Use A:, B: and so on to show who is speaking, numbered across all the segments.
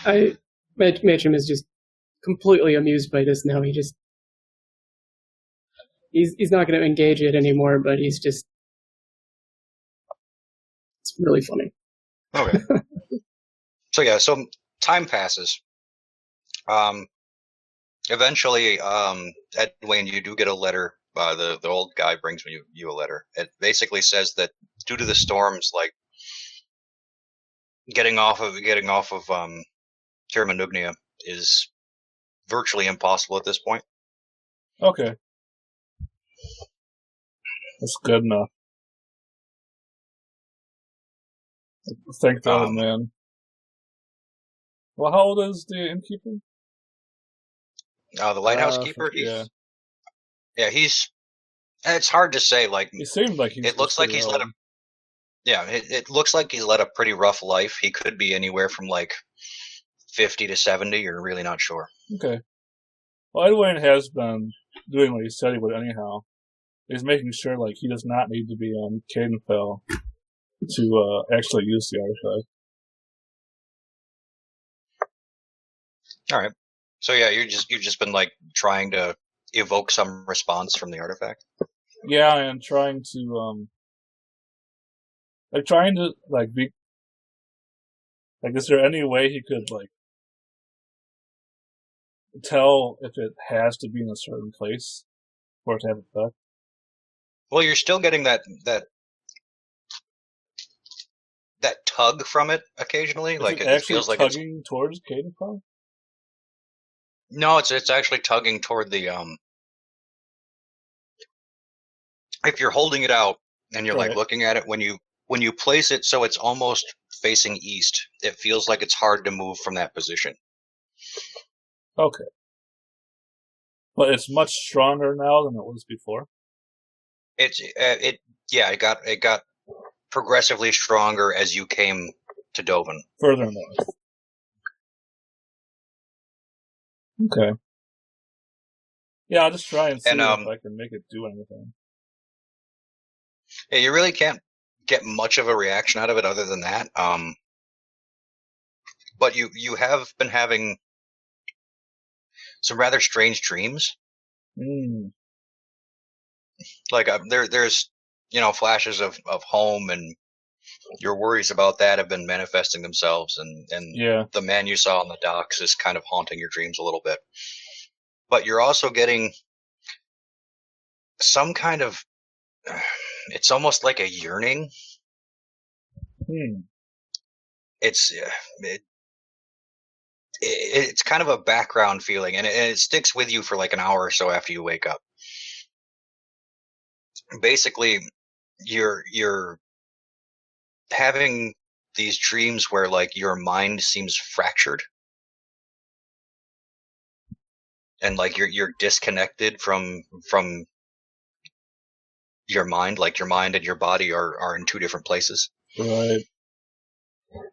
A: Mitchum is just completely amused by this now. He's not going to engage it anymore, but it's really funny.
B: Okay. So time passes. Eventually, Edwin, you do get a letter. The old guy brings you a letter. It basically says that due to the storms, like getting off of Terranugnia is virtually impossible at this point.
C: Okay. That's good enough. Thank God, man. Well, how old is the innkeeper?
B: The lighthouse keeper? It's hard to say. Like,
C: he seemed like
B: it looks like he's led a. Yeah, it looks like he's led a pretty rough life. He could be anywhere from like 50 to 70. You're really not sure.
C: Okay. Well, Edwin has been doing what he said he would anyhow. He's making sure like he does not need to be on Cadenfell to actually use the artifact.
B: All right. So yeah, you've just been like trying to evoke some response from the artifact.
C: Yeah, and trying to be like, is there any way he could like tell if it has to be in a certain place for it to have effect?
B: Well, you're still getting that tug from it occasionally. Like
C: it
B: feels like
C: tugging towards Cadenfell?
B: No, it's actually tugging toward the if you're holding it out and you're like looking at it when you place it so it's almost facing east, it feels like it's hard to move from that position.
C: Okay. But it's much stronger now than it was before.
B: It got progressively stronger as you came to Doven.
C: Further north. Okay. Yeah, I'll just try and see if I can make it do anything.
B: Yeah, you really can't get much of a reaction out of it other than that. But you have been having some rather strange dreams. Like there's flashes of home, and your worries about that have been manifesting themselves, and the man you saw on the docks is kind of haunting your dreams a little bit. But you're also getting some kind of, it's almost like a yearning. It's kind of a background feeling, and it sticks with you for like an hour or so after you wake up. Basically, you're having these dreams where like your mind seems fractured, and like you're disconnected from your mind. Like your mind and your body are in two different places.
C: Right.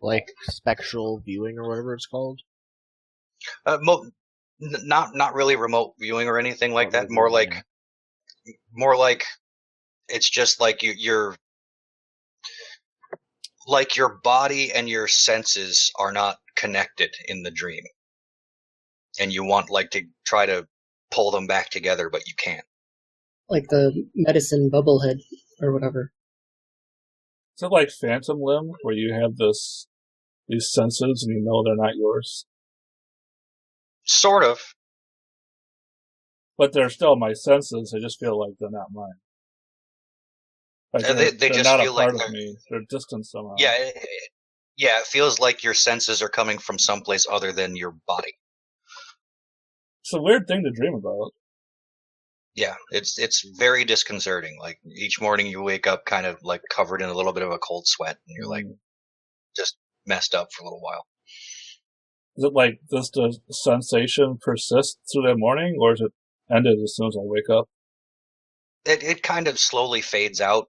D: Like spectral viewing or whatever it's called.
B: Not really remote viewing or anything like that. More like it's just like you're like your body and your senses are not connected in the dream, and you want like to try to pull them back together, but you can't.
A: Like the medicine bubblehead or whatever.
C: Is it like Phantom Limb, where you have these senses and you know they're not yours?
B: Sort of.
C: But they're still my senses. I just feel like they're not mine. Like
B: they just
C: not
B: feel
C: a part
B: like
C: of me. They're distant somehow.
B: Yeah, it feels like your senses are coming from someplace other than your body.
C: It's a weird thing to dream about.
B: Yeah, it's very disconcerting. Like each morning you wake up kind of like covered in a little bit of a cold sweat, and you're like just messed up for a little while.
C: Is it like, does the sensation persist through the morning, or is it ended as soon as I wake up?
B: It kind of slowly fades out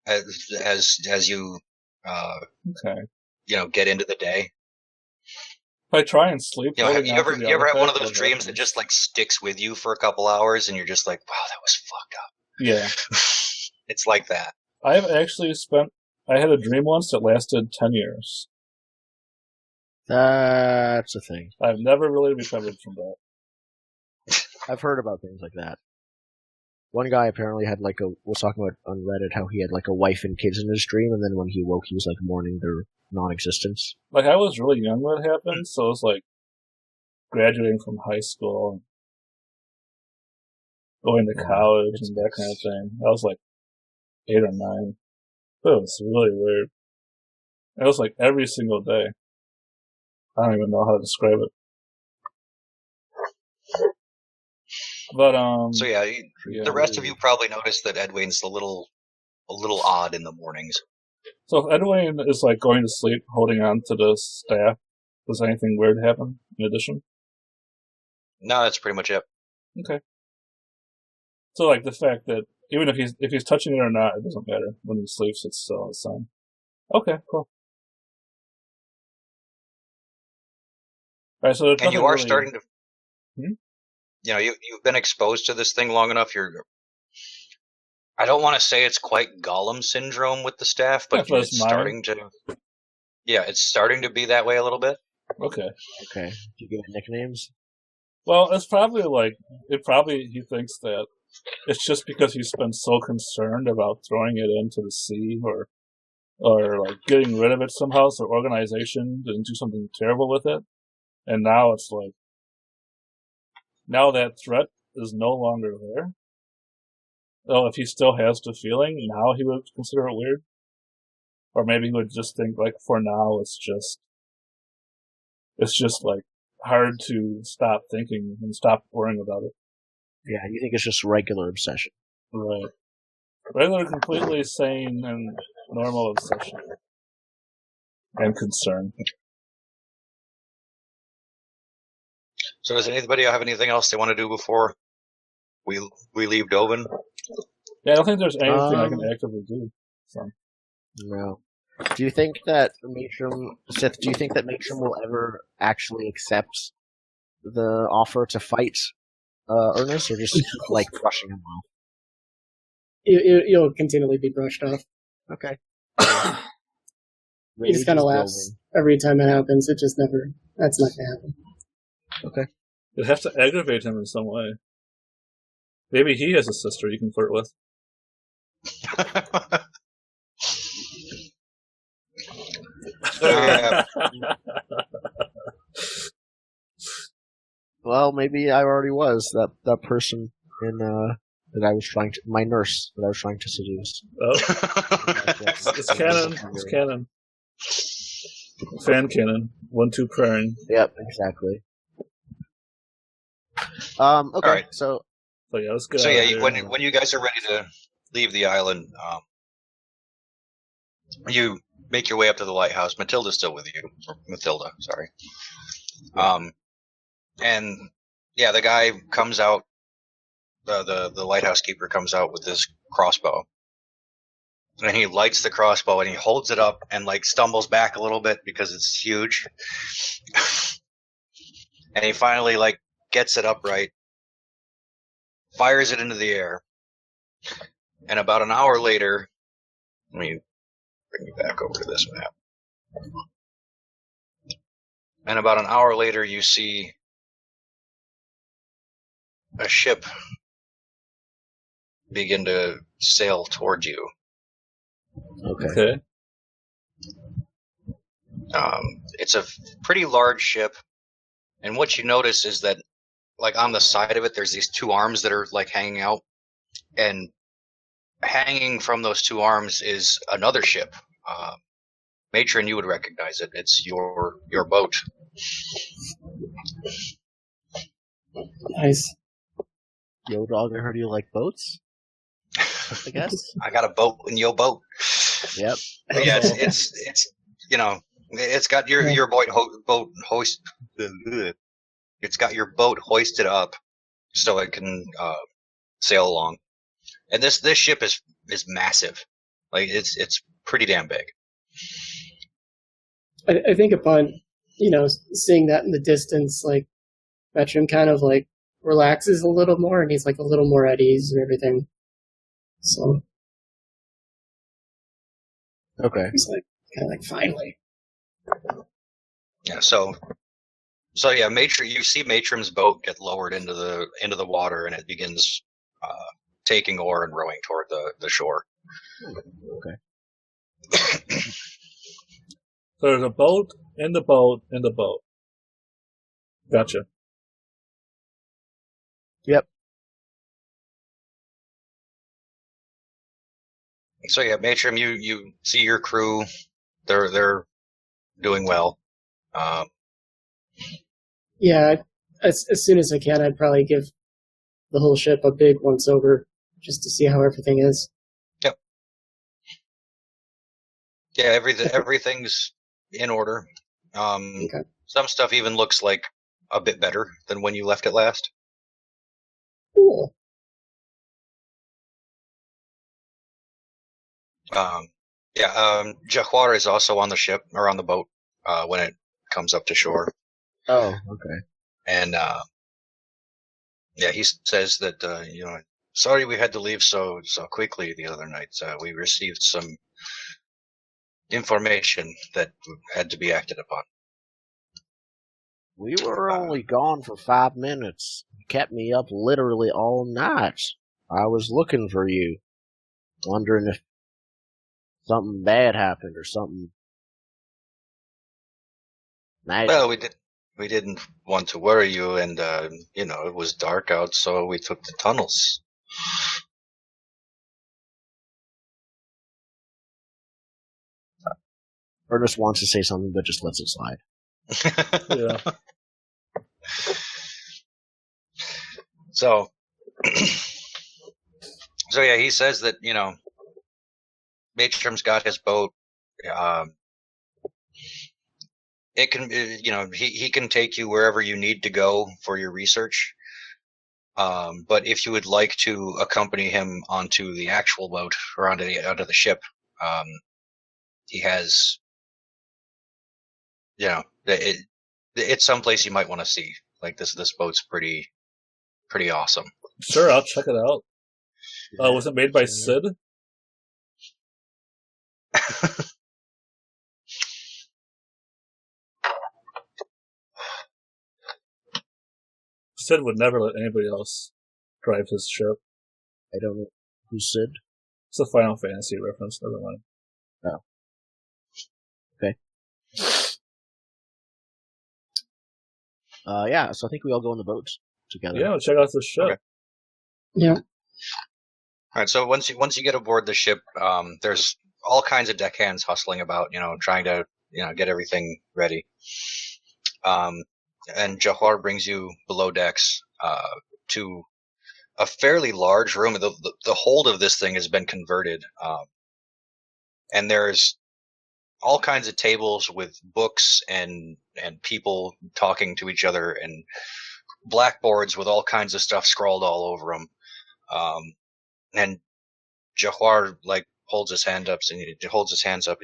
B: as you get into the day.
C: If I try and sleep,
B: you ever have one of those dreams that just like sticks with you for a couple hours, and you're just like, wow, that was fucked up.
C: Yeah.
B: It's like that.
C: I had a dream once that lasted 10 years.
D: That's a thing.
C: I've never really recovered from that.
D: I've heard about things like that. One guy apparently had was talking about on Reddit how he had a wife and kids in his dream, and then when he woke, he was mourning their non-existence.
C: I was really young when it happened, so it was graduating from high school, going to college, and that kind of thing. I was 8 or 9. It was really weird. It was every single day. I don't even know how to describe it. But
B: So the rest of you probably noticed that Edwin's a little odd in the mornings.
C: So if Edwin is going to sleep, holding on to the staff, does anything weird happen in addition?
B: No, that's pretty much it.
C: Okay. So the fact that even if he's touching it or not, it doesn't matter. When he sleeps, it's still the same. Okay, cool. All right, so
B: and you are starting to. You've been exposed to this thing long enough. I don't want to say it's quite Gollum syndrome with the staff, but it's starting to. Yeah, it's starting to be that way a little bit.
C: Okay.
D: Do you give it nicknames?
C: Well, it's probably he thinks that it's just because he's been so concerned about throwing it into the sea or getting rid of it somehow, so organization didn't do something terrible with it. And now it's now that threat is no longer there. Well, if he still has the feeling, now he would consider it weird. Or maybe he would just think, for now, it's just hard to stop thinking and stop worrying about it.
D: Yeah, you think it's just regular obsession.
C: Right. Regular, completely sane and normal obsession. And concern.
B: So does anybody have anything else they want to do before we leave Dovin?
C: Yeah, I don't think there's anything I can actively do. So.
D: No. Do you think that Sith, do you think that Matron will ever actually accept the offer to fight Ernest, or just brushing him off?
A: You'll continually be brushed off.
D: Okay.
A: He just kind of laughs every time it happens. That's not going to happen.
D: Okay.
C: You'd have to aggravate him in some way. Maybe he has a sister you can flirt with.
D: Well, maybe I already was that person in that I was trying to, my nurse that I was trying to seduce.
C: Oh. It's canon. It's canon. Fan canon. 1-2 praying.
D: Yep, exactly. Okay,
B: right.
D: So
C: yeah, let's go.
B: So yeah, when you guys are ready to leave the island, you make your way up to the lighthouse. Matilda's still with you. Or Matilda, sorry. And yeah, the guy comes out. The lighthouse keeper comes out with this crossbow, and he lights the crossbow and he holds it up and stumbles back a little bit because it's huge. And he finally gets it upright, fires it into the air, and about an hour later, let me bring you back over to this map. And about an hour later, you see a ship begin to sail towards you.
D: Okay.
B: It's a pretty large ship, and what you notice is that, on the side of it, there's these two arms that are hanging out, and hanging from those two arms is another ship. Matron, you would recognize it. It's your boat.
A: Nice.
D: Yo, dog, I heard you like boats. I guess
B: I got a boat in your boat.
D: Yep.
B: But yeah, it's it's got your boat hoist. It's got your boat hoisted up so it can sail along. And this ship is massive. It's pretty damn big.
A: I think upon seeing that in the distance, Veteran kind of relaxes a little more, and he's a little more at ease and everything. So
D: okay,
A: he's kind of finally.
B: Yeah. So yeah, you see Matrim's boat get lowered into the water, and it begins taking oar and rowing toward the shore.
D: Okay.
C: So there's a boat, in the boat, in the boat. Gotcha.
D: Yep.
B: So yeah, Matrim, you see your crew. They're doing well.
A: Yeah, as soon as I can, I'd probably give the whole ship a big once over just to see how everything is.
B: Yep. Yeah, everything's in order. Okay. Some stuff even looks like a bit better than when you left it last.
A: Cool.
B: Jahwar is also on the ship or on the boat when it comes up to shore.
D: Oh, okay.
B: And he says that sorry we had to leave so quickly the other night. We received some information that had to be acted upon.
D: We were only gone for 5 minutes. You kept me up literally all night. I was looking for you, wondering if something bad happened or something. Magic.
B: Well, we didn't want to worry you, and it was dark out, so we took the tunnels.
D: Ernest wants to say something, but just lets it slide.
C: Yeah.
B: So yeah, he says that Matrim's got his boat. It can, he can take you wherever you need to go for your research. But if you would like to accompany him onto the actual boat or onto the ship, he has, it's someplace you might want to see. Like this boat's pretty awesome.
C: Sure, I'll check it out. Was it made by Sid? Sid would never let anybody else drive his ship.
D: I don't know. Who's Sid?
C: It's a Final Fantasy reference, never mind.
D: Oh. Okay. Yeah, so I think we all go on the boat together.
C: Yeah, we'll check out the ship. Okay.
A: Yeah.
B: All right, so once you get aboard the ship, there's all kinds of deckhands hustling about, trying to, get everything ready. And Jahwar brings you below decks to a fairly large room. The hold of this thing has been converted, and there's all kinds of tables with books and people talking to each other, and blackboards with all kinds of stuff scrawled all over them. And Jahwar holds his hands up and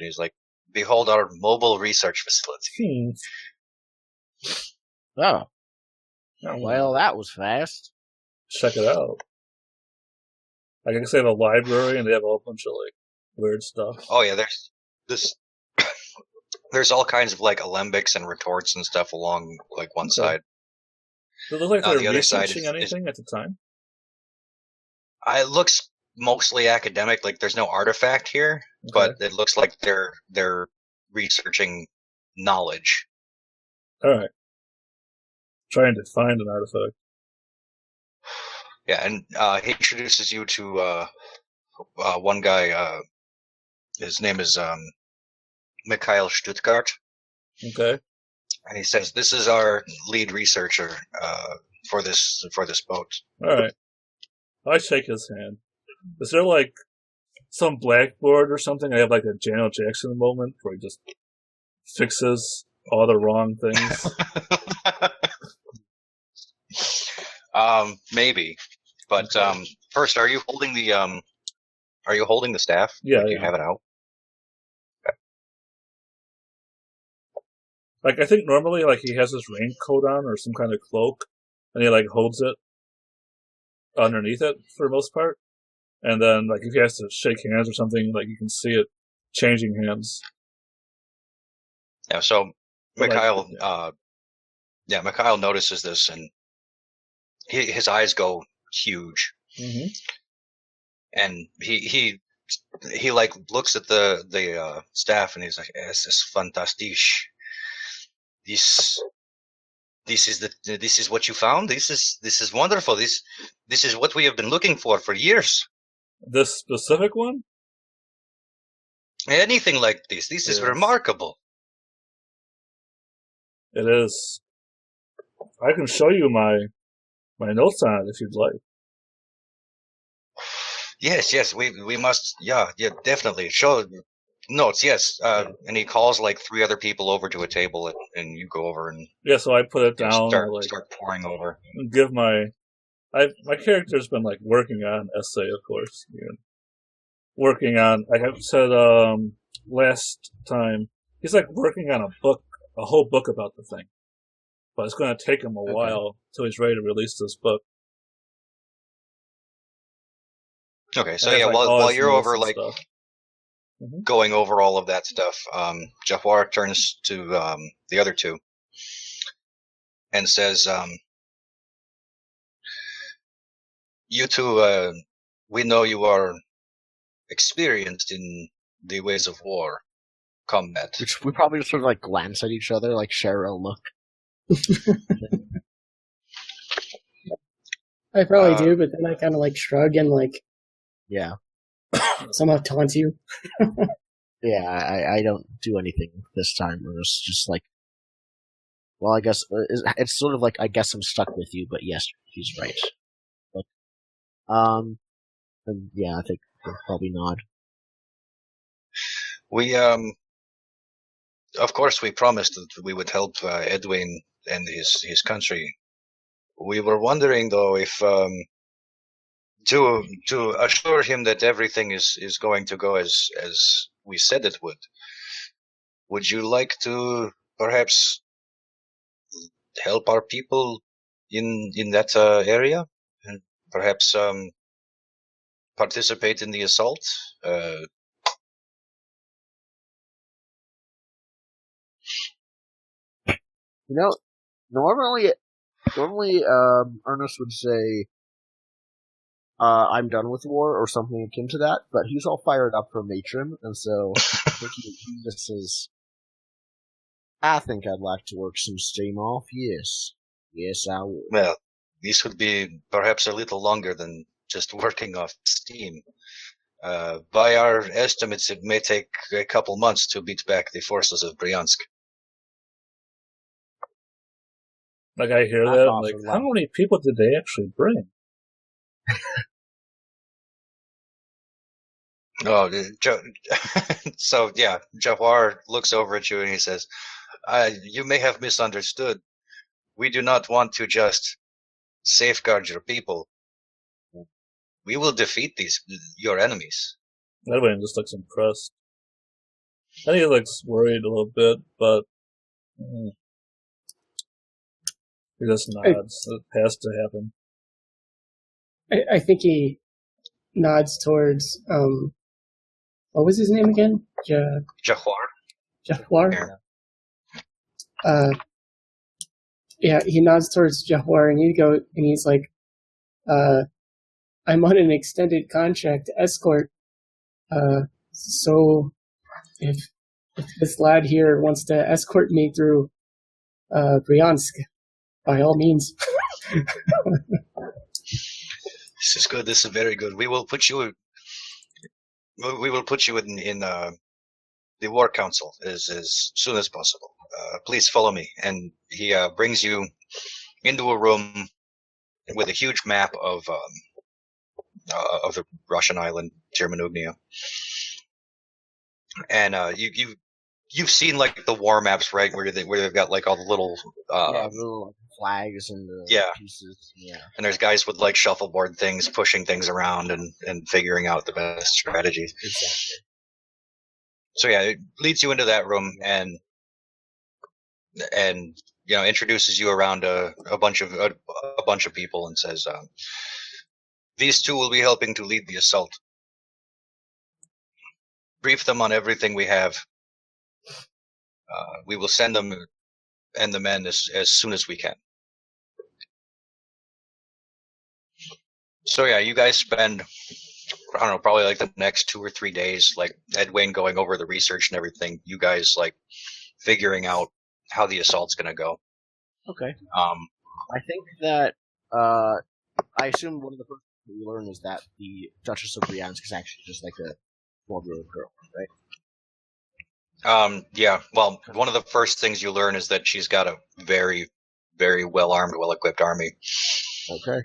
B: he's like, "Behold our mobile research facility."
D: Oh. Well, that was fast.
C: Check it out. I guess they have a library and they have a whole bunch of weird stuff.
B: Oh yeah, there's all kinds of alembics and retorts and stuff along one side.
C: Does it look like they're researching anything at the time?
B: It looks mostly academic. There's no artifact here, but it looks like they're researching knowledge.
C: All right. Trying to find an artifact.
B: Yeah, and he introduces you to one guy. His name is Mikhail Stuttgart.
C: Okay.
B: And he says, "This is our lead researcher for this boat."
C: All right. I shake his hand. Is there some blackboard or something? I have a Janet Jackson moment where he just fixes all the wrong things.
B: Maybe, but first, are you holding the staff?
C: Yeah,
B: you have it out.
C: Okay. I think normally he has his raincoat on or some kind of cloak, and he holds it underneath it for the most part. And then if he has to shake hands or something, you can see it changing hands.
B: Yeah, so Mikhail, Mikhail notices this, and his eyes go huge, and he like looks at the staff, and he's like, "Es ist fantastisch. This is what you found. This is wonderful. This is what we have been looking for years."
C: This specific one?
B: Anything like this. This is remarkable.
C: It is. I can show you my notes on it if you'd like.
B: Yes, we must. Yeah, definitely. Show notes. Yes, and he calls like 3 other people over to a table, and you go over and
C: so I put it down.
B: Start pouring over.
C: Give my character's been like working on an essay, of course. Working on. I have said last time he's like working on a whole book about the thing, but it's going to take him a while till he's ready to release this book.
B: Okay, so while you're over like going over all of that stuff, Jafar turns to the other 2 and says, "You 2, we know you are experienced in the ways of war, combat."
D: Which we probably just sort of like glance at each other, like share a look.
A: I probably do, but then I kind of like shrug and like somehow taunt you.
D: I don't do anything this time. Or it's just like, well, I guess it's sort of like, I guess I'm stuck with you, but yes, he's right. But, and I think we'll probably nod.
B: We of course, we promised that we would help Edwin and his country. We were wondering, though, if to assure him that everything is going to go as we said it would you like to perhaps help our people in that area, and perhaps participate in the assault?
D: Normally, Ernest would say, "I'm done with war" or something akin to that. But he's all fired up for Matron, and so I think he just says, "I think I'd like to work some steam off. Yes, I would."
B: Well, this would be perhaps a little longer than just working off steam. By our estimates, it may take a couple months to beat back the forces of Bryansk.
C: Like, I hear that, I'm like, how many people did they actually bring?
B: So Jafar looks over at you and he says, "You may have misunderstood. We do not want to just safeguard your people. We will defeat your enemies."
C: Everyone just looks impressed. I think he looks worried a little bit, but he just nods. It has to happen.
A: I think he nods towards what was his name again?
B: Jafar.
A: Jafar. He nods towards Jafar, and he's like, "I'm on an extended contract escort. So if this lad here wants to escort me through Bryansk, by all means."
B: This is good. This is very good. We will put you in the war council as soon as possible. Please follow me. And he brings you into a room with a huge map of the Russian island Germanugnia. And you've seen like the war maps, right, where they've got like all the little
D: little flags and pieces. Yeah.
B: And there's guys with like shuffleboard things, pushing things around and figuring out the best strategies.
D: Exactly.
B: So it leads you into that room and introduces you around a bunch of people and says, "These 2 will be helping to lead the assault. Brief them on everything we have. We will send them and the men as soon as we can. So yeah, you guys spend, I don't know, probably like the next 2 or 3 days, like Edwin going over the research and everything. You guys like figuring out how the assault's going to go.
D: Okay. I think that I assume one of the first things we learn is that the Duchess of Briansk is actually just like a 12-year-old girl, right?
B: Yeah. Well, one of the first things you learn is that she's got a very, very well-armed, well-equipped army.
D: Okay.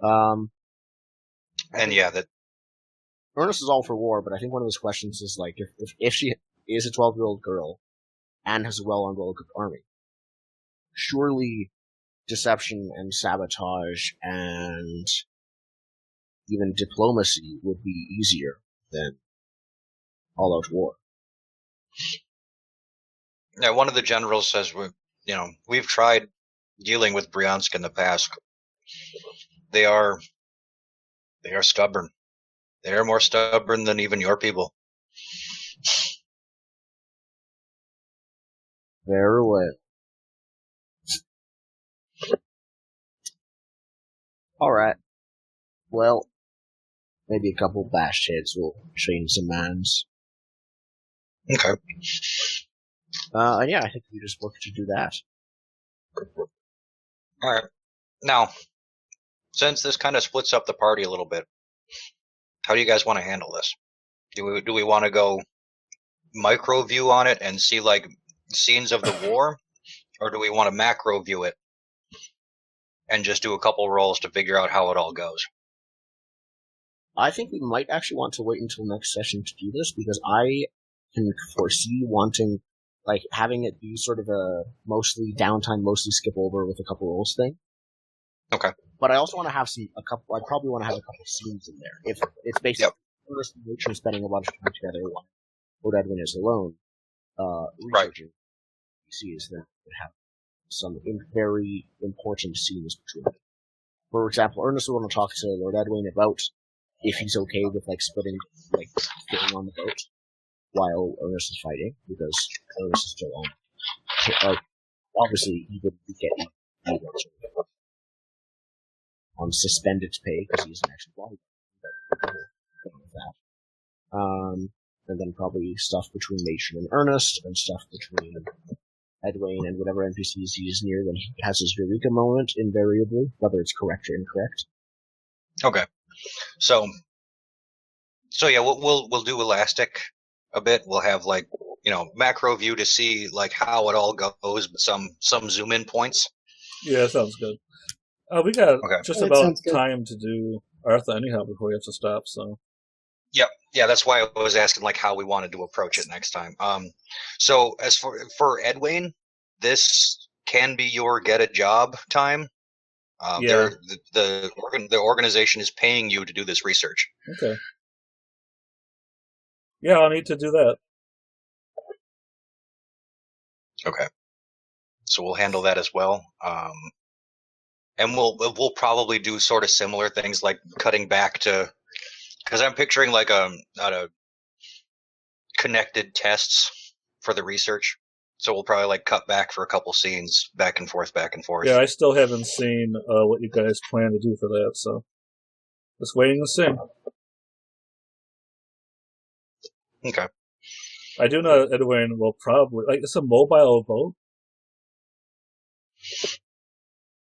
B: And yeah, that
D: Ernest is all for war, but I think one of his questions is like, if she is a 12-year-old girl and has a well-armed, well-equipped army, surely deception and sabotage and even diplomacy would be easier than all-out war.
B: Yeah, one of the generals says we've tried dealing with Bryansk in the past. They are stubborn. They are more stubborn than even your people.
D: Very well. Alright. Well, maybe a couple bashed heads will change some minds.
B: Okay.
D: And yeah, I think we just look to do that.
B: Alright. Now, since this kind of splits up the party a little bit, how do you guys want to handle this? Do we want to go micro view on it and see like scenes of the war, or do we want to macro view it and just do a couple rolls to figure out how it all goes?
D: I think we might actually want to wait until next session to do this, because I can foresee wanting, like, having it be sort of a mostly downtime, mostly skip over with a couple rolls thing.
B: Okay.
D: But I also want to have I probably want to have a couple scenes in there. If it's basically first nature spending a bunch of time together, while Edwin is alone, researching PCs, then would have some very important scenes between them. For example, Ernest will want to talk to Lord Edwin about if he's okay with staying on the boat while Ernest is fighting, because Ernest is still on. Obviously, he wouldn't be getting on suspended pay because he's an actual bodyguard. And then probably stuff between Matron and Ernest, and stuff between Edwin and whatever NPCs he is near when he has his Eureka moment, invariably, whether it's correct or incorrect.
B: Okay. So yeah, we'll do Elastic a bit. We'll have macro view to see how it all goes, but some zoom in points.
C: Yeah, sounds good. We got just about time to do Artha anyhow before we have to stop. So.
B: Yep. Yeah, that's why I was asking how we wanted to approach it next time. So as for Edwin, this can be your get a job time. The organization is paying you to do this research.
C: Okay. Yeah, I'll need to do that.
B: Okay. So we'll handle that as well. And we'll probably do sort of similar things like cutting back to, because I'm picturing a connected tests for the research. So we'll probably cut back for a couple scenes, back and forth.
C: Yeah, I still haven't seen what you guys plan to do for that, so just waiting to see.
B: Okay.
C: I do know Edwin will probably it's a mobile boat.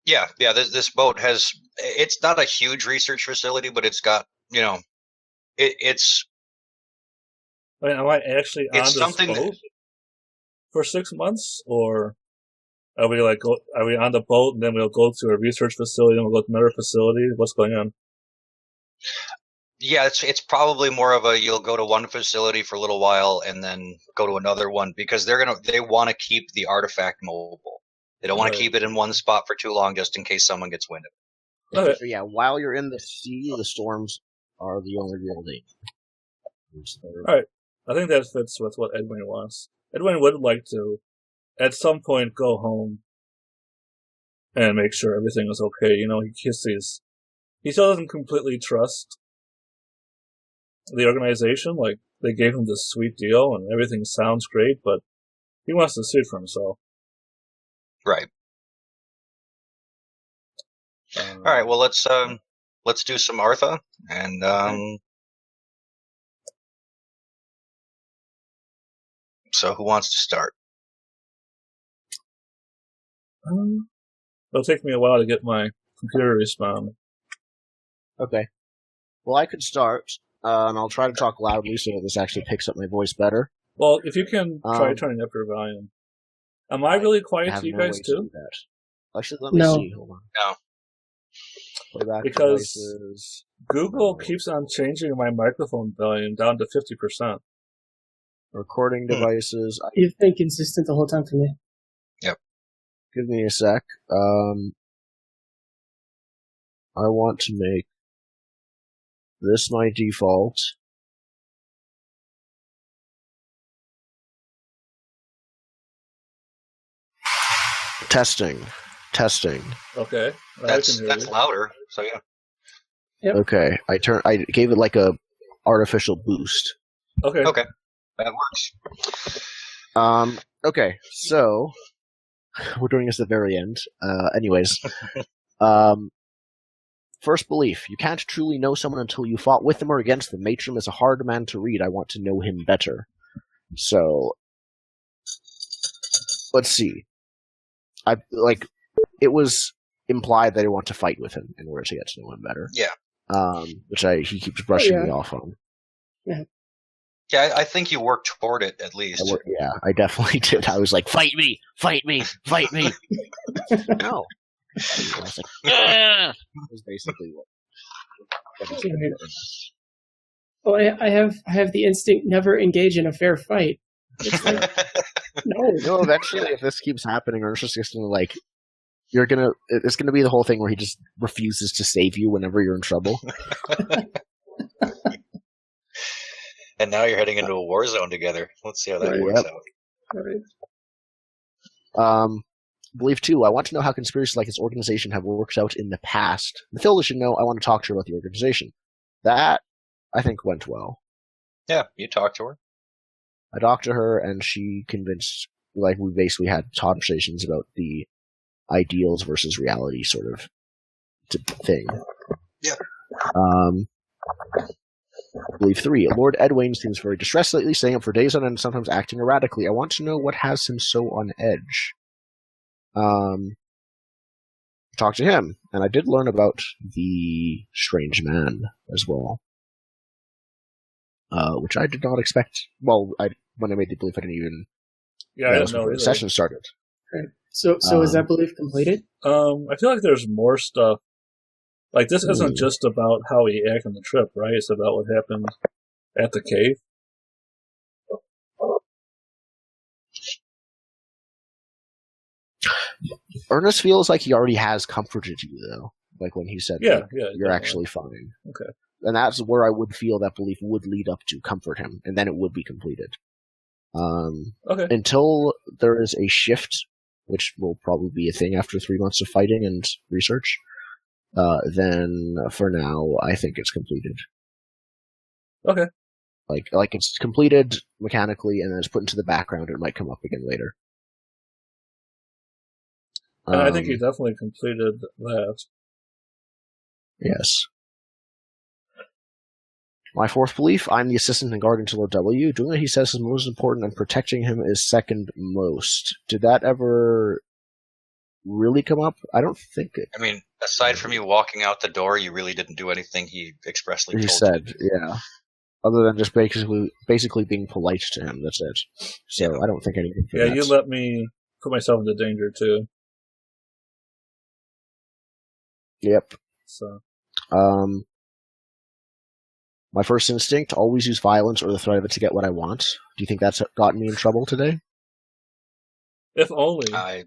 B: Yeah. This boat it's not a huge research facility, but it's got it's.
C: I mean, am I actually on this boat for 6 months, or are we are we on the boat and then we'll go to a research facility and we'll go to another facility? What's going on?
B: Yeah, it's probably more of a you'll go to one facility for a little while and then go to another one, because they want to keep the artifact mobile. They don't want to keep it in one spot for too long, just in case someone gets wind of it.
C: Okay.
D: So yeah, while you're in the sea, the storms are the only real danger.
C: All right, I think that fits with what Edwin wants. Edwin would like to, at some point, go home and make sure everything is okay. He still doesn't completely trust the organization. They gave him this sweet deal and everything sounds great, but he wants to see it for himself.
B: Right. All right. Well, let's do some Artha, and so who wants to start?
C: It'll take me a while to get my computer to respond.
D: Okay. Well, I could start, and I'll try to talk loudly so that this actually picks up my voice better.
C: Well, if you can try turning up your volume. Am I really quiet to you guys too?
D: Actually, let me see. Hold on.
B: No.
D: Playback
C: because
D: devices.
C: Google keeps on changing my microphone volume down to 50%.
D: Recording devices.
A: You've been consistent the whole time for me.
B: Yep.
D: Give me a sec. I want to make this my default. Testing.
C: Okay.
B: That's louder. So yeah.
A: Yep.
D: Okay. I gave it like a artificial boost.
C: Okay.
B: That works.
D: Okay. So we're doing this at the very end. Anyways. First belief. You can't truly know someone until you fought with them or against them. Matrim is a hard man to read. I want to know him better. So let's see. It was implied that I want to fight with him in order to get to know him better.
B: Yeah.
D: Which he keeps brushing me off on.
A: Yeah.
B: Yeah, I think you worked toward it at least.
D: I definitely did. I was like, fight me! No. I was like, that was basically what
A: Well, I have the instinct never engage in a fair fight. It's like, no.
D: Eventually, if this keeps happening, or it's just gonna it's gonna be the whole thing where he just refuses to save you whenever you're in trouble.
B: And now you're heading into a war zone together. Let's see how that works out.
A: Right.
D: Belief 2. I want to know how conspiracies like this organization have worked out in the past. Mathilda should know. I want to talk to her about the organization. That, I think, went well.
B: Yeah, you talked to her.
D: I talked to her, and she convinced, we basically had conversations about the ideals versus reality sort of thing.
B: Yeah.
D: Belief 3. Lord Edwayne seems very distressed lately, staying up for days on end, sometimes acting erratically. I want to know what has him so on edge. Talk to him, and I did learn about the strange man as well, which I did not expect. Well, when I made the belief, I didn't even.
C: Yeah, I didn't know
D: the session started.
A: Right. So is that belief completed?
C: I feel like there's more stuff. Like this isn't just about how he acted on the trip, right? It's about what happened at the cave.
D: Ernest feels like he already has comforted you, though. Like when he said, you're
C: definitely.
D: actually fine.
C: Okay.
D: And that's where I would feel that belief would lead up to comfort him, and then it would be completed.
C: Okay.
D: Until there is a shift, which will probably be a thing after 3 months of fighting and research, then for now, I think it's completed.
C: Okay.
D: Like it's completed mechanically, and then it's put into the background, and it might come up again later.
C: And I think he definitely completed that.
D: Yes. My fourth belief, I'm the assistant and guardian to Lord W. Doing what he says is most important, and protecting him is second most. Did that ever really come up? I don't think it.
B: I mean, aside from you walking out the door, you really didn't do anything he expressly told you.
D: He said, yeah. Other than just basically being polite to him, that's it. So yeah. I don't think anything.
C: Yeah, you let me put myself into danger too.
D: Yep.
C: So.
D: My first instinct, always use violence or the threat of it to get what I want. Do you think that's gotten me in trouble today?
C: If only.
B: Well,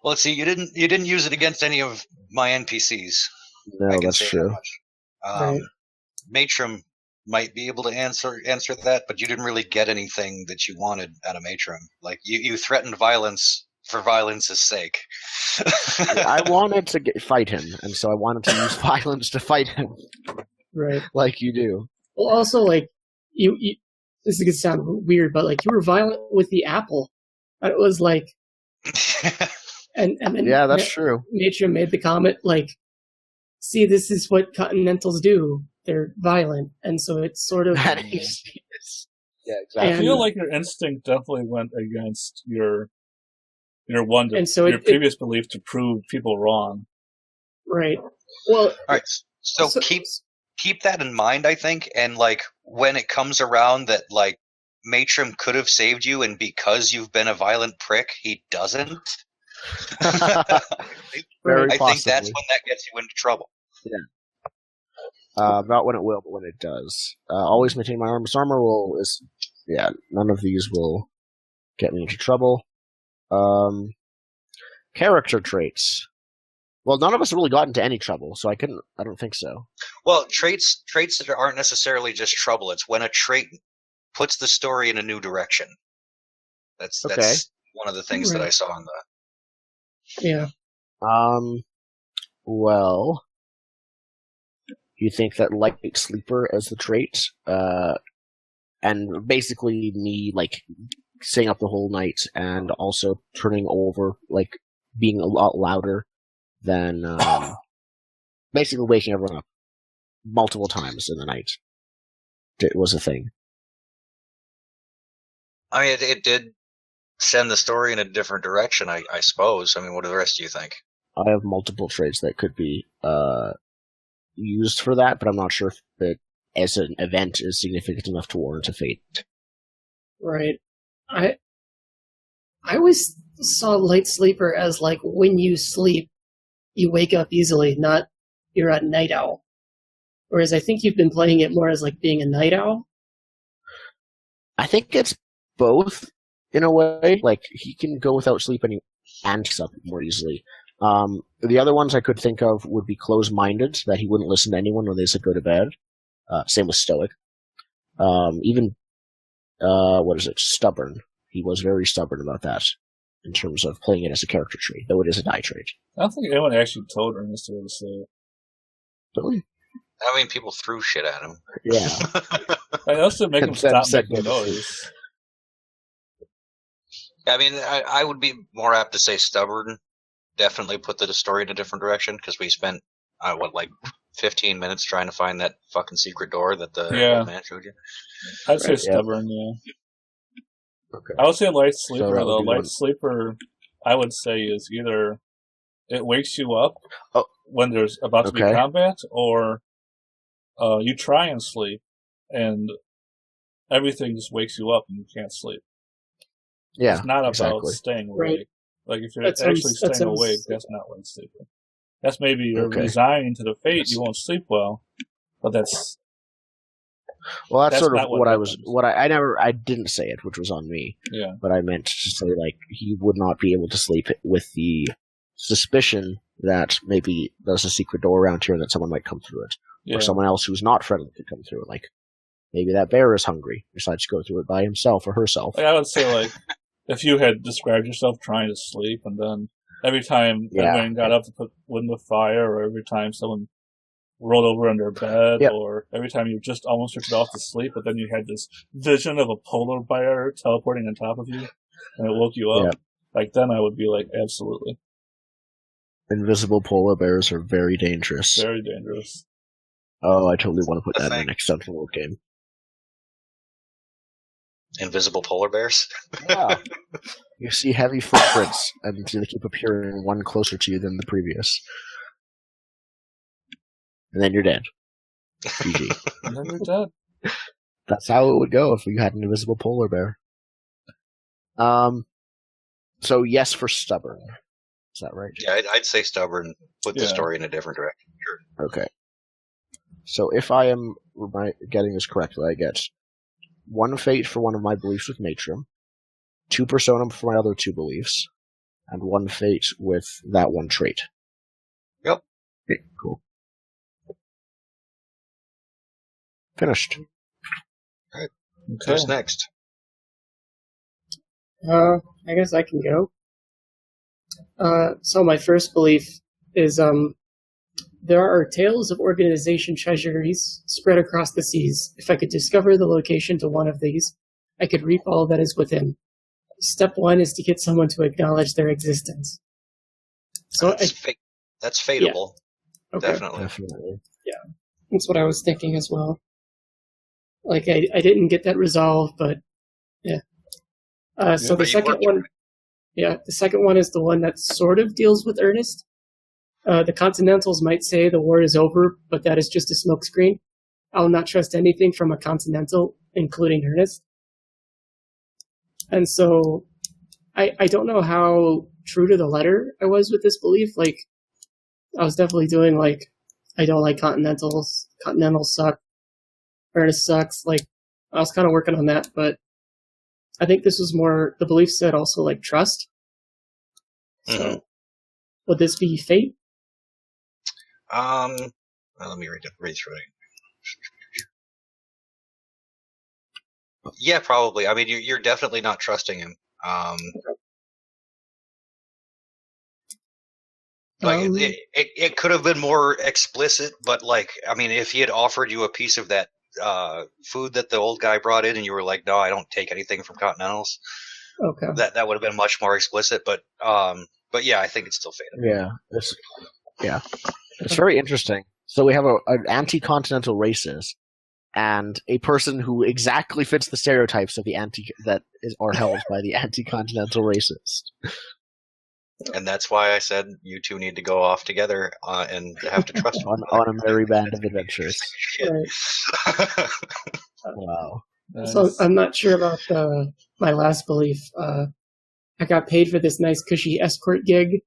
B: let's see. You didn't use it against any of my NPCs.
D: No, that's true.
B: Right. Matrim might be able to answer that, but you didn't really get anything that you wanted out of Matrim. Like you threatened violence for violence's sake.
D: I wanted to fight him, and so I wanted to use violence to fight him.
A: Right.
D: Like you do.
A: Well, also, like, you this is going to sound weird, but, like, you were violent with the apple. But it was like, and then
D: yeah, that's true.
A: Matrim made the comment like, "See, this is what Continentals do. They're violent," and so it's sort of.
D: Yeah, exactly.
C: I feel like your instinct definitely went against your previous belief to prove people wrong.
A: Right. Well.
B: All right. So keep that in mind, I think, and like when it comes around that like Matrim could have saved you, and because you've been a violent prick, he doesn't. I think that's when that gets you into trouble.
D: Yeah. Not when it will, but when it does. Always maintain my armor. None of these will get me into trouble. Character traits. Well, none of us have really gotten into any trouble, so I don't think so.
B: Well, traits that aren't necessarily just trouble. It's when a trait puts the story in a new direction. That's one of the things that I saw in the.
A: Yeah.
D: Well, you think that light sleeper as the trait, and basically me like staying up the whole night and also turning over, like being a lot louder than basically waking everyone up multiple times in the night. It was a thing.
B: I mean, it did send the story in a different direction, I suppose. I mean, what do the rest of you think?
D: I have multiple traits that could be used for that, but I'm not sure if it, as an event, is significant enough to warrant a fate.
A: Right. I always saw light sleeper as like when you sleep, you wake up easily, not you're a night owl. Whereas I think you've been playing it more as like being a night owl.
D: I think it's both in a way. Like he can go without sleep and wakes up more easily. The other ones I could think of would be closed-minded, that he wouldn't listen to anyone when they said go to bed. Same with stoic. Stubborn. He was very stubborn about that in terms of playing it as a character trait, though it is a die trait.
C: I don't think anyone actually told Ernest to say it.
D: Really?
B: I mean, people threw shit at him.
D: Yeah.
C: I also make him stop making noise.
B: I mean, I would be more apt to say stubborn. Definitely put the story in a different direction, because we spent, 15 minutes trying to find that fucking secret door that the old man showed you.
C: I'd say stubborn, yeah.
D: Okay.
C: I would say light sleeper, though. Light sleeper, I would say, is either it wakes you up when there's about to be combat, or you try and sleep, and everything just wakes you up and you can't sleep.
D: Yeah,
C: it's not about staying awake.
A: Right.
C: Like, if you're actually staying awake, that's not light sleeper. That's maybe you're resigned to the fate, you won't sleep well, but that's...
D: Well, that's sort of I didn't say it, which was on me.
C: Yeah.
D: But I meant to say, like, he would not be able to sleep with the suspicion that maybe there's a secret door around here and that someone might come through it. Yeah. Or someone else who's not friendly could come through it. Like, maybe that bear is hungry, decides to go through it by himself or herself.
C: Like, I would say, like, if you had described yourself trying to sleep, and then every time everyone got up to put wood in the fire, or every time someone rolled over on their bed, or every time you just almost drifted off to sleep, but then you had this vision of a polar bear teleporting on top of you, and it woke you up, like, then I would be like, absolutely.
D: Invisible polar bears are very dangerous.
C: Very dangerous.
D: Oh, I totally want to put that in the next Central World game.
B: Invisible polar bears?
D: Yeah. You see heavy footprints, and they keep appearing one closer to you than the previous. And then you're dead. GG.
C: And then you're dead.
D: That's how it would go if you had an invisible polar bear. So yes for stubborn. Is that right?
B: Yeah, I'd say stubborn. Put the story in a different direction. Sure.
D: Okay. So if I am getting this correctly, I get 1 fate for one of my beliefs with Matrim, 2 persona for my other 2 beliefs, and 1 fate with that 1 trait.
B: Yep.
D: Okay, cool. Finished.
B: Alright. Okay. Who's next?
A: I guess I can go. So my first belief is, there are tales of organization treasuries spread across the seas. If I could discover the location to one of these, I could reap all that is within. step one is to get someone to acknowledge their existence. So
B: that's fateable.
A: Yeah. Okay.
D: Definitely.
A: Yeah, that's what I was thinking as well. Like, I didn't get that resolved, but yeah. So the second one, the second one is the one that sort of deals with Ernest. The Continentals might say the war is over, but that is just a smokescreen. I'll not trust anything from a Continental, including Ernest. And so I don't know how true to the letter I was with this belief. Like, I was definitely doing, like, I don't like Continentals. Continentals suck. Ernest sucks. Like, I was kind of working on that, but I think this was more, the belief said also, like, trust. So, would this be fate?
B: Well, let me read through it. Yeah, probably. I mean, you're definitely not trusting him. Like, it could have been more explicit, but, like, I mean, if he had offered you a piece of that food that the old guy brought in, and you were like, "No, I don't take anything from Continentals,"
A: okay,
B: that would have been much more explicit. But yeah, I think it's still fatal.
D: Yeah, it's very interesting. So we have an anti-continental racist and a person who exactly fits the stereotypes of the are held by the anti-continental racist.
B: And that's why I said you two need to go off together and have to trust
D: on a merry band of adventures.
A: Right.
D: Wow.
A: So I'm not sure about my last belief. I got paid for this nice cushy escort gig.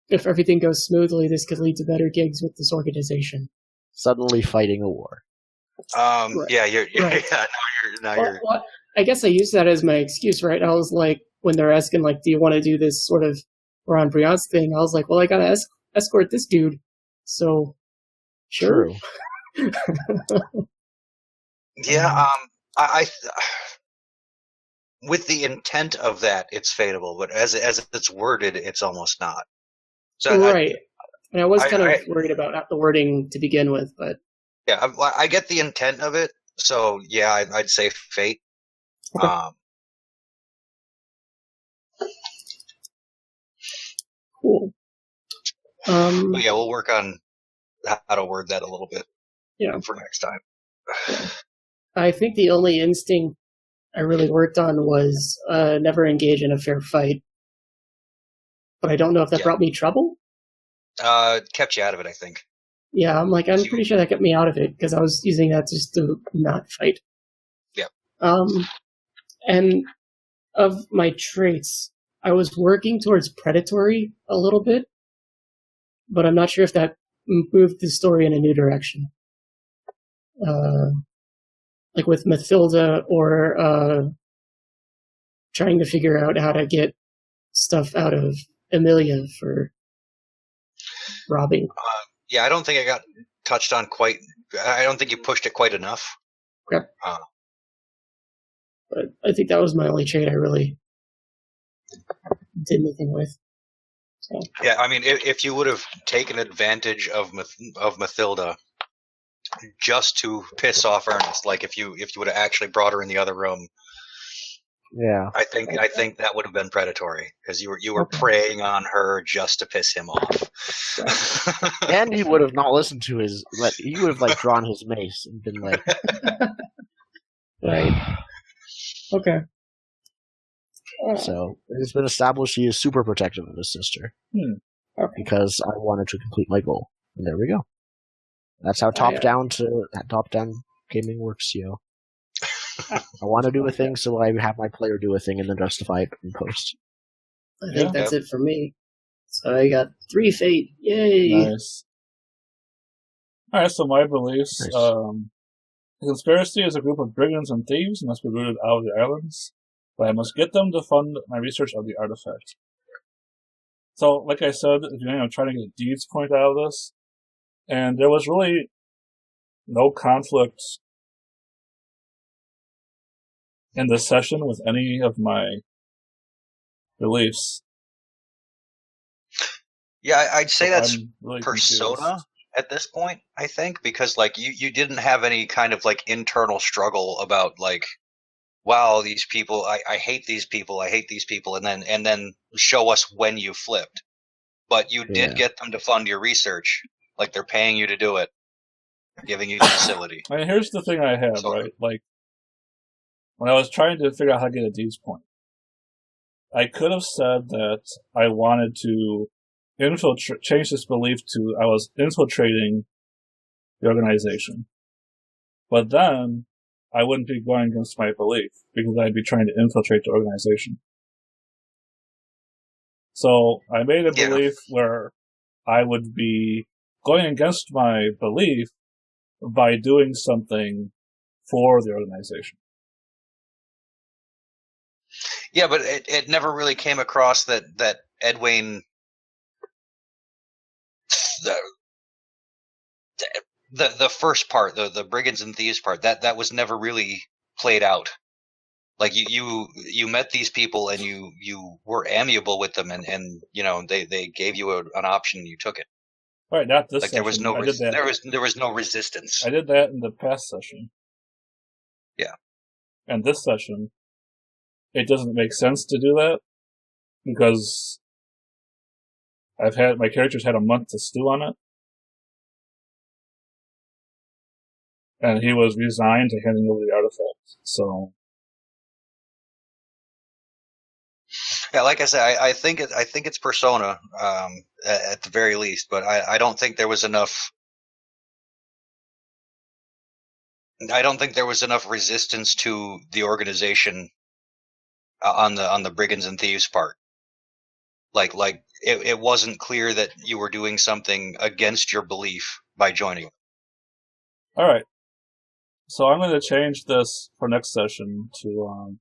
A: If everything goes smoothly, this could lead to better gigs with this organization.
D: Suddenly fighting a war.
A: Right.
B: Yeah, you're
A: right.
B: Well,
A: I guess I use that as my excuse, right? I was like, when they're asking, like, do you want to do this sort of Ron Briance thing? I was like, well, I gotta escort this dude. So, sure.
B: True. Yeah, I with the intent of that, it's fateable, but as it's worded, it's almost not. So
A: right. And I was kind of worried about the wording to begin with, but
B: yeah, I get the intent of it. So yeah, I'd say fate. Okay.
A: Cool.
B: But yeah, we'll work on how to word that a little bit.
A: Yeah.
B: For next time.
A: Yeah. I think the only instinct I really worked on was never engage in a fair fight. But I don't know if that brought me trouble.
B: Kept you out of it, I think.
A: Yeah, I'm pretty sure that kept me out of it because I was using that just to not fight.
B: Yeah.
A: And of my traits, I was working towards predatory a little bit, but I'm not sure if that moved the story in a new direction. Like with Mathilda or trying to figure out how to get stuff out of Emilia for robbing.
B: Yeah, I don't think I got touched on quite. I don't think you pushed it quite enough.
A: Okay. But I think that was my only trait I really did anything with. So.
B: Yeah, I mean, if you would have taken advantage of Mathilda just to piss off Ernest, like if you would have actually brought her in the other room,
D: yeah,
B: I think that would have been predatory because you were preying on her just to piss him off.
D: And he would have not listened to he would have drawn his mace and been like,
A: right. Okay.
D: So it's been established he is super protective of his sister because I wanted to complete my goal, and there we go. That's how top down gaming works, yo. I want to do a thing, so I have my player do a thing and then justify it in post.
A: I think that's it for me. So I got 3 fate. Yay!
C: Nice. Alright, so my beliefs. Nice. The conspiracy is a group of brigands and thieves and must be rooted out of the islands, but I must get them to fund my research of the artifact. So, like I said, I'm trying to get a deeds point out of this, and there was really no conflict in this session with any of my beliefs.
B: Yeah, I'd say that's
C: really
B: persona
C: confused
B: at this point, I think, because you didn't have any kind of internal struggle about wow, these people, I hate these people, I hate these people, and then show us when you flipped. But you did get them to fund your research, like they're paying you to do it, giving you the facility.
C: I mean, here's the thing I have, right? Like, when I was trying to figure out how to get a Deeds point, I could have said that I wanted to change this belief to I was infiltrating the organization. But then I wouldn't be going against my belief because I'd be trying to infiltrate the organization. So I made a belief where I would be going against my belief by doing something for the organization.
B: Yeah, but it never really came across that Edwin, the first part, the brigands and thieves part, that was never really played out. Like you met these people and you were amiable with them and you know they gave you an option and you took it.
C: Right, not this
B: like
C: session.
B: There was no resistance.
C: I did that in the past session.
B: Yeah.
C: And this session, it doesn't make sense to do that because my character's had a month to stew on it. And he was resigned to handing over the artifact, so.
B: Yeah, like I said, I think it's Persona at the very least, but I don't think there was enough. I don't think there was enough resistance to the organization on the brigands and thieves part. Like it wasn't clear that you were doing something against your belief by joining.
C: All right, so I'm going to change this for next session to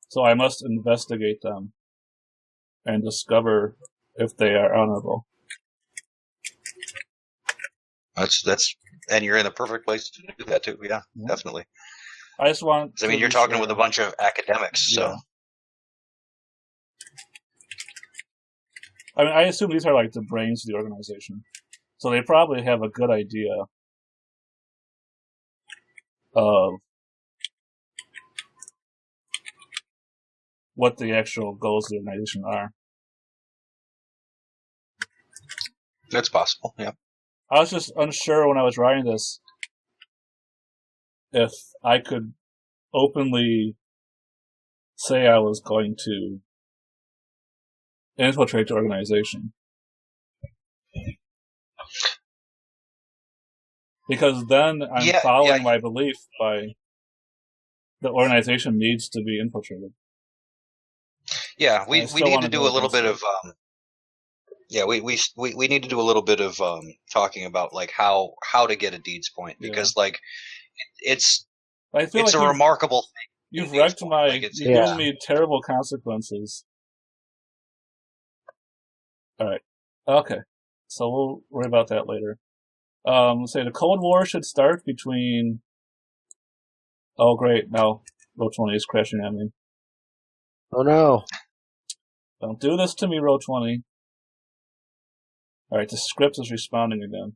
C: so I must investigate them and discover if they are honorable.
B: That's and you're in the perfect place to do that too. Yeah, definitely.
C: I just want.
B: I mean, you're talking with a bunch of academics, so.
C: I mean, I assume these are like the brains of the organization, so they probably have a good idea of what the actual goals of the organization are.
B: That's possible, yeah.
C: I was just unsure when I was writing this if I could openly say I was going to infiltrate the organization. Because then I'm following my belief by the organization needs to be infiltrated.
B: Yeah, we need to do a little bit of we need to do a little bit of talking about like how to get a deeds point because like it's a remarkable thing.
C: You've wrecked you've given me terrible consequences. All right, okay, so we'll worry about that later. Say the Cold War should start between. Oh great! Now Roll20 is crashing at me.
D: Oh no!
C: Don't do this to me, Roll20. Alright, the script is responding again.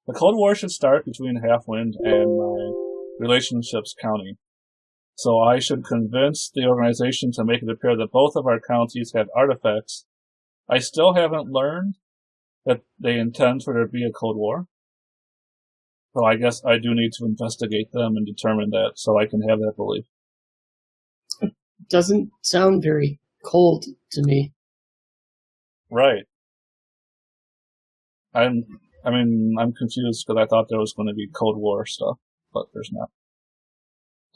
C: The Cold War should start between Halfwind and my relationships county. So I should convince the organization to make it appear that both of our counties have artifacts. I still haven't learned that they intend for there to be a Cold War. So I guess I do need to investigate them and determine that so I can have that belief.
A: It doesn't sound very cold to me.
C: Right. I'm confused because I thought there was going to be Cold War stuff, but there's not.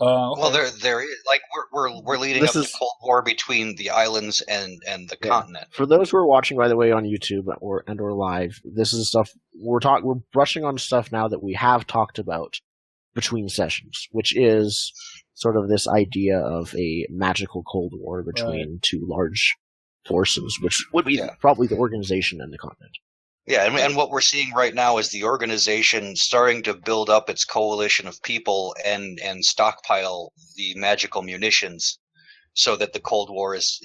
C: Okay.
B: Well, there is like we're leading up to Cold War between the islands and the continent.
D: For those who are watching, by the way, on YouTube or live, this is stuff we're brushing on stuff now that we have talked about between sessions, which is sort of this idea of a magical Cold War between two large forces, which would be probably the organization and the continent.
B: Yeah, and what we're seeing right now is the organization starting to build up its coalition of people and stockpile the magical munitions so that the Cold War is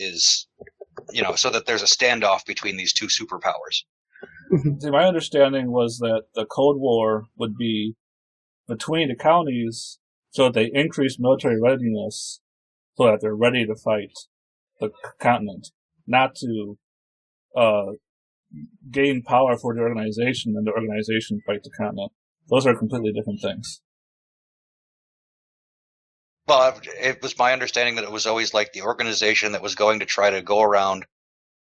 B: so that there's a standoff between these two superpowers.
C: See, my understanding was that the Cold War would be between the counties so that they increase military readiness so that they're ready to fight the continent, not to gain power for the organization and the organization fight the continent. Those are completely different things.
B: Well, it was my understanding that it was always like the organization that was going to try to go around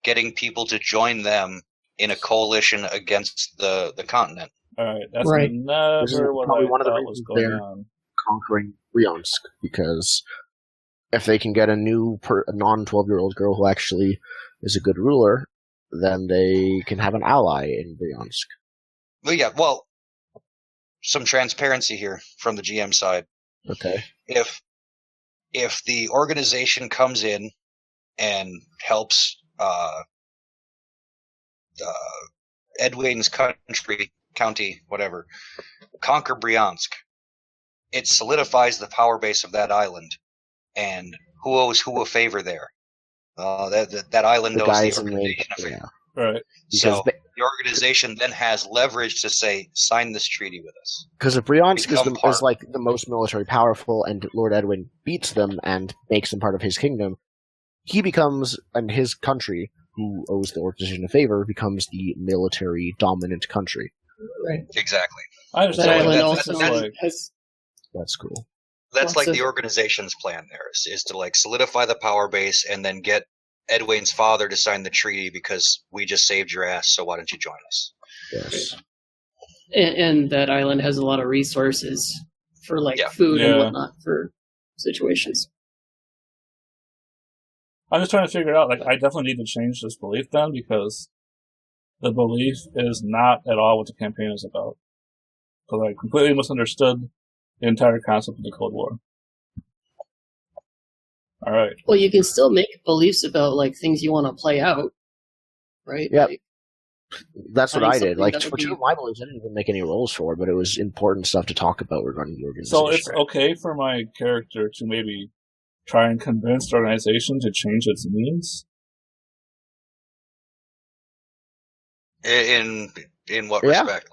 B: getting people to join them in a coalition against the continent.
C: All right, that's never what I thought was going on.
D: Conquering Bryansk, because if they can get a non-12-year-old girl who actually is a good ruler, then they can have an ally in Bryansk.
B: Well, yeah, well, some transparency here from the GM side.
D: Okay.
B: If the organization comes in and helps Edwin's county, whatever, conquer Bryansk, it solidifies the power base of that island. And who owes who a favor there? That island owes the organization a favor.
C: Yeah. Right.
B: So the organization then has leverage to say, sign this treaty with us.
D: Because if Bryansk is like the most military powerful, and Lord Edwin beats them and makes them part of his kingdom, he becomes, and his country, who owes the organization a favor, becomes the military dominant country.
A: Right.
B: Exactly.
C: I understand.
D: That's cool.
B: That's like the organization's plan there, is to like solidify the power base and then get Edwin's father to sign the treaty because we just saved your ass, so why don't you join us?
D: Yes.
A: And that island has a lot of resources for food and whatnot for situations.
C: I'm just trying to figure out, I definitely need to change this belief then, because the belief is not at all what the campaign is about. Because I completely misunderstood the entire concept of the Cold War. All right.
A: Well, you can still make beliefs about things you want to play out, right?
D: Yeah. That's what I did. For two of my beliefs, I didn't even make any rolls for, but it was important stuff to talk about regarding the organization.
C: So it's okay for my character to maybe try and convince the organization to change its means?
B: In what respect?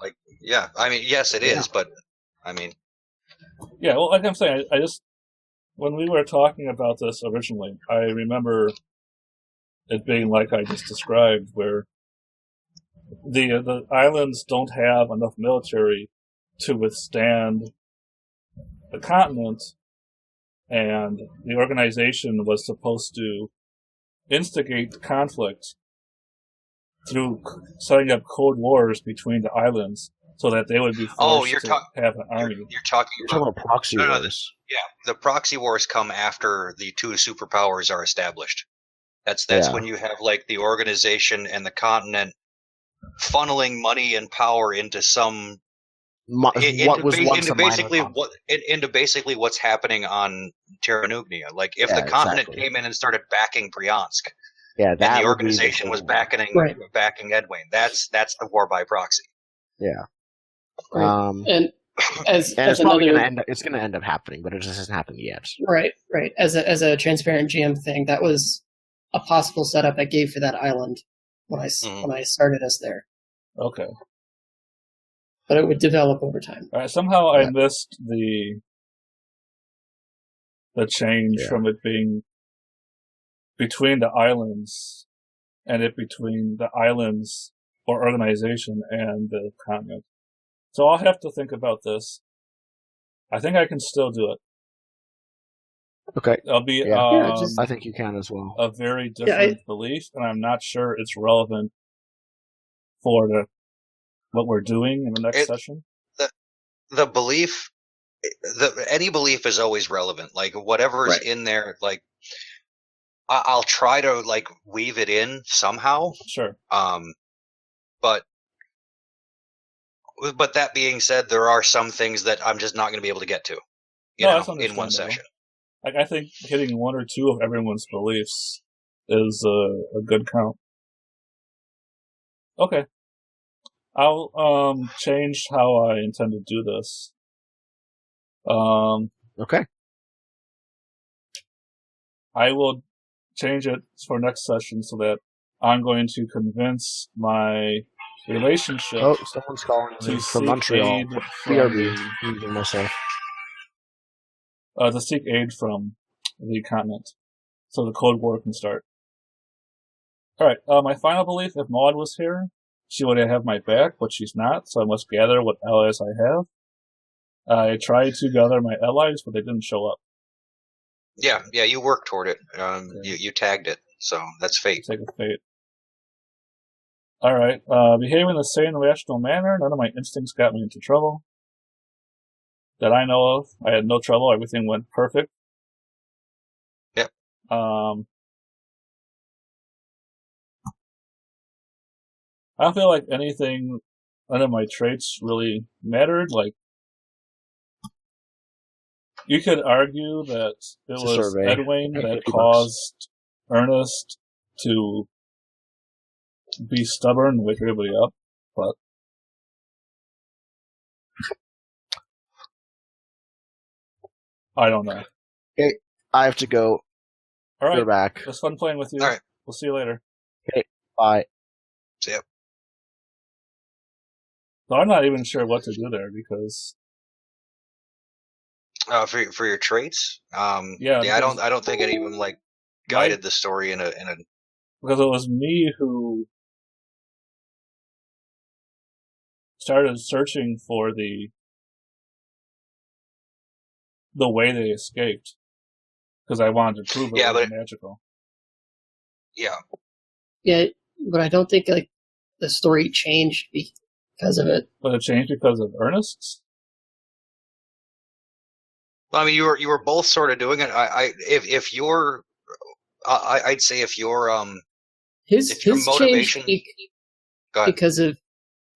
B: I mean, yes, it is, but I mean...
C: Yeah, well, like I'm saying, I just... When we were talking about this originally, I remember it being like I just described, where the islands don't have enough military to withstand the continent, and the organization was supposed to instigate conflict through setting up cold wars between the islands so that they would be forced to have an army.
B: You're talking
D: about proxy wars.
B: The proxy wars come after the two superpowers are established. That's when you have the organization and the continent funneling money and power into some into basically what's happening on Terra Nugnia. If the continent came in and started backing Bryansk, and the organization was backing Edwin, that's the war by proxy.
D: Yeah.
A: Right. And
D: it's probably going to end up happening, but it just hasn't happened yet.
A: Right. As a transparent GM thing, that was a possible setup I gave for that island when I started us there.
C: Okay.
A: But it would develop over time.
C: All right, somehow I missed the change from it being between the islands and it between the islands or organization and the continent. So I'll have to think about this. I think I can still do it.
D: Okay.
C: I'll be.
D: I think you can as well.
C: A very different belief, and I'm not sure it's relevant for what we're doing in the next session.
B: The belief, any belief is always relevant. Whatever's in there, I'll try to weave it in somehow.
C: Sure.
B: But that being said, there are some things that I'm just not going to be able to get to, in one session.
C: I think hitting one or two of everyone's beliefs is a good count. Okay. I'll change how I intend to do this.
D: Okay.
C: I will change it for next session so that I'm going to convince my relationship.
D: Oh, someone's calling me from Montreal. BRB. Using myself.
C: To seek aid from the continent, so the Cold War can start. Alright, my final belief, if Maud was here, she would have my back, but she's not, so I must gather what allies I have. I tried to gather my allies, but they didn't show up.
B: Yeah, you worked toward it. You tagged it, so that's fate.
C: Take a fate. Alright, behaving in a sane, rational manner, none of my instincts got me into trouble. That I know of, I had no trouble, everything went perfect.
B: Yep.
C: I don't feel like none of my traits really mattered. Like, you could argue that it was Edwin that caused Ernest to be stubborn and wake everybody up, but I don't know.
D: Okay, I have to go.
C: All right,
D: you're back.
C: It was fun playing with you.
B: All right,
C: we'll see you later.
D: Okay, bye.
B: See ya.
C: So I'm not even sure what to do there because
B: for your traits,
C: yeah,
B: I don't think any of them like guided the story in a
C: because it was me who started searching for the way they escaped because I wanted to prove it was magical.
B: Yeah.
A: Yeah, but I don't think like the story changed because of it.
C: But it changed because of Ernest's?
B: Well, I mean, you were both sort of doing it. I'd say if your
A: his
B: motivation
A: changed because of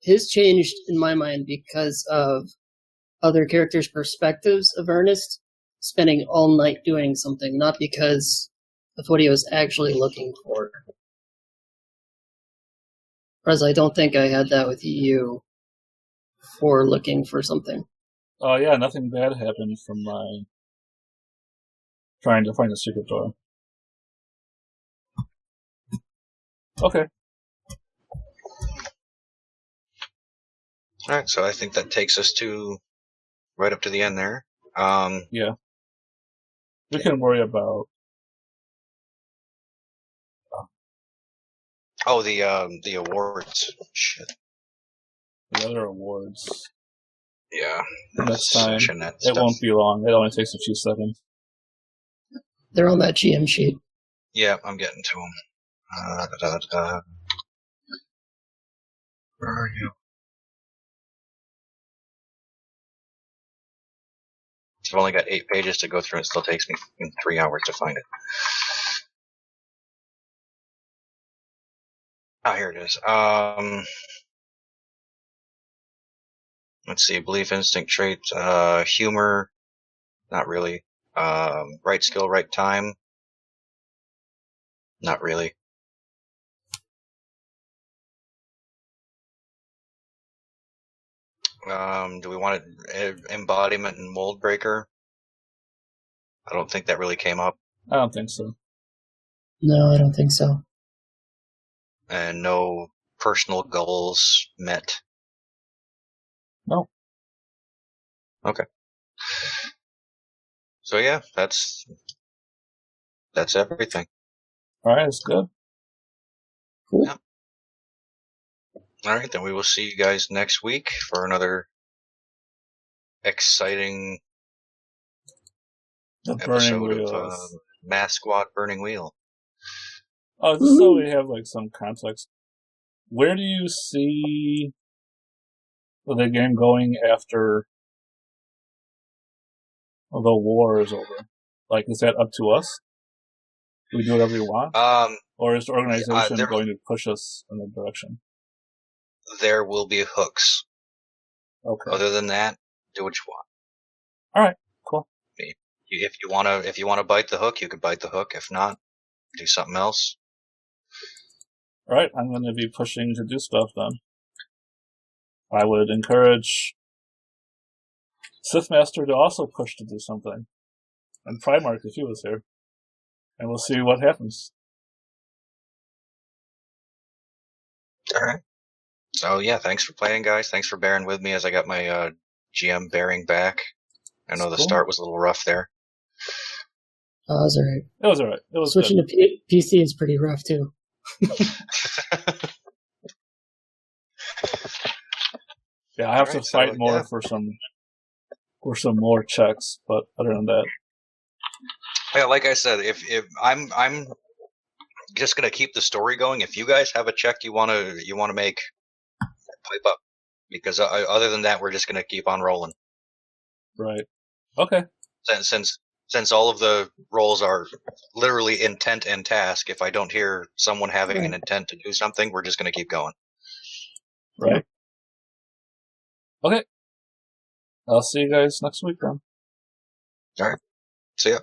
A: his changed in my mind because of other characters' perspectives of Ernest spending all night doing something, not because of what he was actually looking for. Whereas I don't think I had that with you for looking for something.
C: Oh yeah, nothing bad happened from my trying to find a secret door. Okay.
B: Alright, so I think that takes us to right up to the end there.
C: Yeah. We can worry about
B: the awards. Shit.
C: The other awards.
B: Yeah.
C: Next time. It won't be long. It only takes a few seconds.
A: They're on that GM sheet.
B: Yeah, I'm getting to them. Where are you? I've only got 8 pages to go through, and it still takes me 3 hours to find it. Oh, here it is. Let's see. Belief, instinct, trait, humor. Not really. Right skill, right time. Not really. Do we want embodiment and mold breaker? I don't think that really came up.
C: I don't think so.
A: No, I don't think so.
B: And no personal goals met.
C: No.
B: Okay. So yeah, that's everything.
C: All right, that's good.
A: Cool.
B: Yep. All right, then we will see you guys next week for another exciting episode of Mathsquad Burning Wheel.
C: Oh, just so we have like some context. Where do you see the game going after the war is over? Like, is that up to us? Do we do whatever we want? Or is the organization going to push us in a direction?
B: There will be hooks.
C: Okay.
B: Other than that, do what you want.
C: All right. Cool.
B: If you wanna bite the hook, you could bite the hook. If not, do something else.
C: All right. I'm going to be pushing to do stuff then. I would encourage Sithmaster to also push to do something, and Primarch if he was here, and we'll see what happens.
B: All right. So yeah, thanks for playing, guys. Thanks for bearing with me as I got my GM bearing back. I know the start was a little rough there.
A: Oh, it was alright.
C: It was alright. It was
A: Switching
C: good.
A: to PC is pretty rough too.
C: Yeah, I have to fight more for some more checks, but other than that,
B: yeah, like I said, if I'm just gonna keep the story going. If you guys have a check you wanna make, pipe up, because other than that, we're just gonna keep on rolling.
C: Right. Okay.
B: Since all of the roles are literally intent and task, if I don't hear someone having an intent to do something, we're just gonna keep going.
C: Right. Okay. I'll see you guys next week then.
B: All right. See ya.